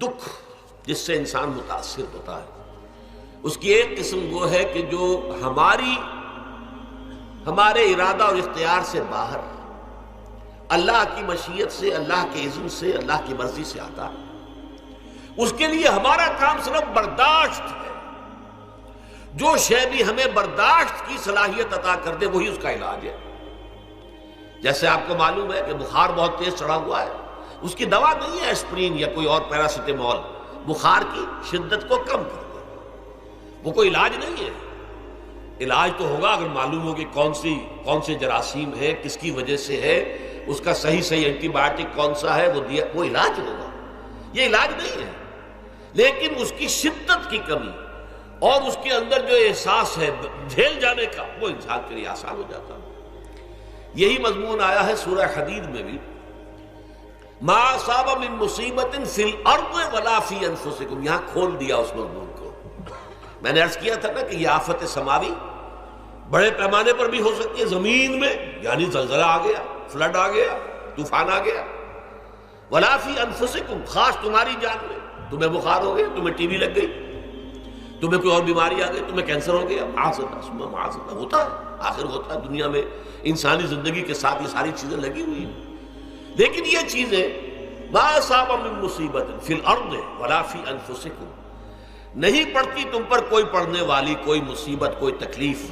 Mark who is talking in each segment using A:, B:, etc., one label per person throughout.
A: دکھ جس سے انسان متاثر ہوتا ہے اس کی ایک قسم وہ ہے کہ جو ہمارے ارادہ اور اختیار سے باہر اللہ کی مشیت سے، اللہ کے اذن سے، اللہ کی مرضی سے آتا ہے۔ اس کے لیے ہمارا کام صرف برداشت ہے۔ جو شے بھی ہمیں برداشت کی صلاحیت عطا کر دے وہی اس کا علاج ہے۔ جیسے آپ کو معلوم ہے کہ بخار بہت تیز چڑھا ہوا ہے، اس کی دوا نہیں ہے اسپرین یا کوئی اور پیراسیٹامول، بخار کی شدت کو کم کر دے، وہ کوئی علاج نہیں ہے۔ علاج تو ہوگا اگر معلوم ہو کہ کون سے جراثیم ہے، کس کی وجہ سے ہے، اس کا صحیح اینٹی بائیوٹک کون سا ہے، وہ علاج ہوگا۔ یہ علاج نہیں ہے، لیکن اس کی شدت کی کمی اور اس کے اندر جو احساس ہے جھیل جانے کا، وہ انسان کے لیے آسان ہو جاتا ہے۔ یہی مضمون آیا ہے سورہ حدید میں بھی، ما اصاب من مصیبت فی الارض ولا فی انفسکم، یہاں کھول دیا اس مضمون کو۔ میں نے عرض کیا تھا نا کہ یہ آفت سماوی بڑے پیمانے پر بھی ہو سکتی ہے، زمین میں یعنی زلزلہ آ گیا، فلڈ آ گیا، طوفان آ گیا، ولا فی انفسکم، خاص تمہاری جان میں، تمہیں بخار ہو گیا، تمہیں ٹی وی لگ گئی، تمہیں کوئی اور بیماری آ گئی، تمہیں کینسر ہو گیا، معاذ اللہ ہوتا ہے، آخر ہوتا ہے، دنیا میں انسانی زندگی کے ساتھ یہ ساری چیزیں لگی ہوئی ہیں۔ لیکن یہ چیزیں ما اصاب من مصیبت فی الارض ولا فی انفسکم، نہیں پڑتی تم پر کوئی پڑنے والی کوئی مصیبت، کوئی تکلیف،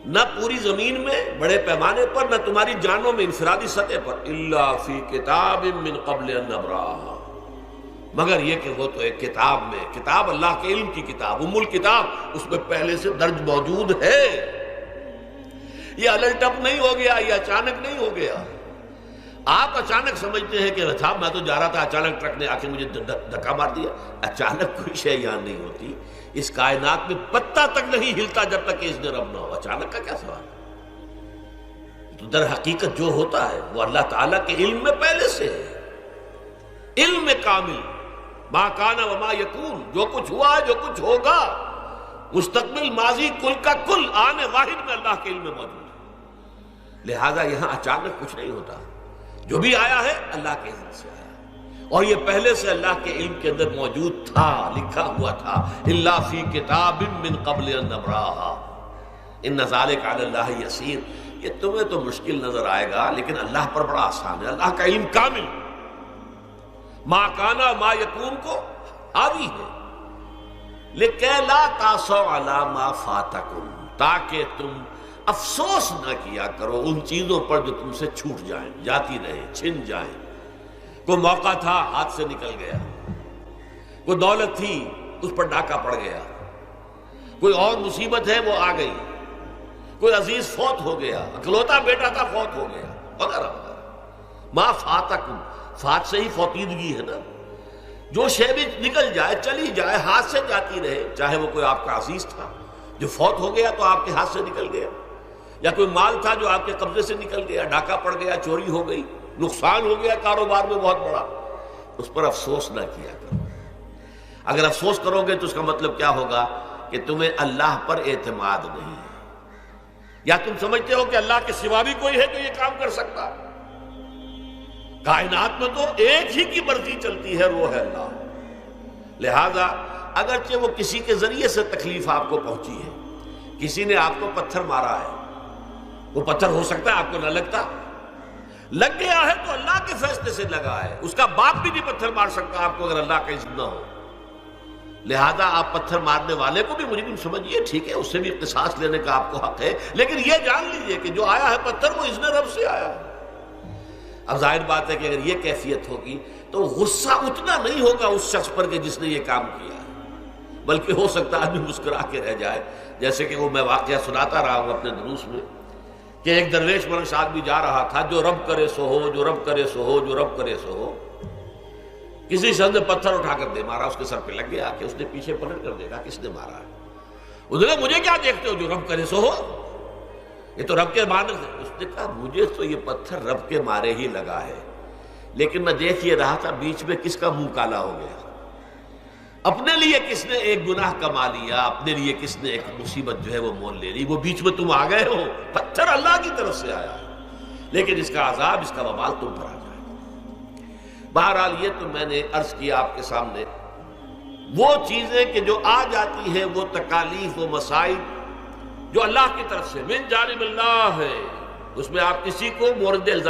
A: نہ پوری زمین میں بڑے پیمانے پر، نہ تمہاری جانوں میں انفرادی سطح پر، الا فی کتاب من قبل ان نبراہا، مگر یہ کہ وہ تو ایک کتاب میں، کتاب اللہ کے علم کی کتاب، ام الکتاب، اس میں پہلے سے درج موجود ہے۔ یہ الٹ اپ نہیں ہو گیا، یہ اچانک نہیں ہو گیا۔ آپ اچانک سمجھتے ہیں کہ صاحب میں تو جا رہا تھا، اچانک ٹرک نے آ کے مجھے دھکا مار دیا۔ اچانک کوئی شے یہاں نہیں ہوتی، اس کائنات میں پتہ تک نہیں ہلتا جب تک کہ اس نے رب نہ ہو۔ اچانک کا کیا سوال ہے؟ تو در حقیقت جو ہوتا ہے وہ اللہ تعالیٰ کے علم میں پہلے سے ہے، علم میں کامل، ما کان وما یکون، جو کچھ ہوا جو کچھ ہوگا، مستقبل، ماضی، کل کا کل، آنے واحد میں اللہ کے علم میں موجود ہے۔ لہذا یہاں اچانک کچھ نہیں ہوتا، جو بھی آیا ہے اللہ کے علم سے آیا، اور یہ پہلے سے اللہ کے علم کے اندر موجود تھا، لکھا ہوا تھا، الا فی کتاب من قبل ان نبراہا ان ذلک علی اللہ یسیر۔ یہ تمہیں تو مشکل نظر آئے گا لیکن اللہ پر بڑا آسان ہے، اللہ کا علم کامل، ما کانا ما یکون کو حاوی ہے، لکہ لا تاسوا علی ما فاتکم، تاکہ تم افسوس نہ کیا کرو ان چیزوں پر جو تم سے چھوٹ جائیں، جاتی رہیں، چھن جائیں۔ کوئی موقع تھا ہاتھ سے نکل گیا، کوئی دولت تھی اس پر ڈاکہ پڑ گیا، کوئی اور مصیبت ہے وہ آ گئی، کوئی عزیز فوت ہو گیا، اکلوتا بیٹا تھا فوت ہو گیا، وغیرہ وغیرہ۔ ما فاتکم، فات سے ہی فوتیدگی ہے نا، جو شے بھی نکل جائے، چلی جائے، ہاتھ سے جاتی رہے، چاہے وہ کوئی آپ کا عزیز تھا جو فوت ہو گیا تو آپ کے ہاتھ سے نکل گیا، یا کوئی مال تھا جو آپ کے قبضے سے نکل گیا، ڈاکہ پڑ گیا، چوری ہو گئی، نقصان ہو گیا کاروبار میں بہت بڑا، اس پر افسوس نہ کیا کرو۔ اگر افسوس کرو گے تو اس کا مطلب کیا ہوگا کہ تمہیں اللہ پر اعتماد نہیں ہے، یا تم سمجھتے ہو کہ اللہ کے سوا بھی کوئی ہے جو یہ کام کر سکتا ہے۔ کائنات میں تو ایک ہی کی مرضی چلتی ہے، وہ ہے اللہ۔ لہذا اگرچہ وہ کسی کے ذریعے سے تکلیف آپ کو پہنچی ہے، کسی نے آپ کو پتھر مارا ہے، وہ پتھر ہو سکتا ہے آپ کو نہ لگتا، لگ گیا ہے تو اللہ کے فیصلے سے لگا ہے، اس کا باپ بھی نہیں پتھر مار سکتا آپ کو اگر اللہ کا اذن نہ ہو۔ لہذا آپ پتھر مارنے والے کو بھی مجرم سمجھیے، ٹھیک ہے، اس سے بھی قصاص لینے کا آپ کو حق ہے، لیکن یہ جان لیجئے کہ جو آیا ہے پتھر وہ اذن رب سے آیا ہے۔ اب ظاہر بات ہے کہ اگر یہ کیفیت ہوگی تو غصہ اتنا نہیں ہوگا اس شخص پر کہ جس نے یہ کام کیا ہے، بلکہ ہو سکتا ہے آدمی مسکرا کے رہ جائے، جیسے کہ وہ میں واقعہ سناتا رہا ہوں اپنے دروس میں کہ ایک درویش منش آدمی جا رہا تھا، جو رب کرے سو ہو، جو رب کرے سو ہو، جو رب کرے سو ہو، کسی شخص نے پتھر اٹھا کر دے مارا، اس کے سر پہ لگ گیا کہ اس نے پیچھے پلٹ کر دیکھا کس نے مارا ہے، اس نے کہا مجھے کیا دیکھتے ہو، جو رب کرے سو ہو، یہ تو رب کے مارنے سے۔ اس نے کہا مجھے تو یہ پتھر رب کے مارے ہی لگا ہے، لیکن میں دیکھ یہ رہا تھا بیچ میں کس کا منہ کالا ہو گیا، اپنے لیے کس نے ایک گناہ کما لیا، اپنے لیے کس نے ایک مصیبت جو ہے وہ مول لے لی، وہ بیچ میں تم آ گئے ہو، پتھر اللہ کی طرف سے آیا ہے، لیکن اس کا عذاب، اس کا وبال تم پر آ جائے گا۔ بہرحال یہ تو میں نے عرض کیا آپ کے سامنے، وہ چیزیں کہ جو آ جاتی ہیں، وہ تکالیف و مصائب جو اللہ کی طرف سے من جانب اللہ ہے، اس میں آپ کسی کو مورد الزام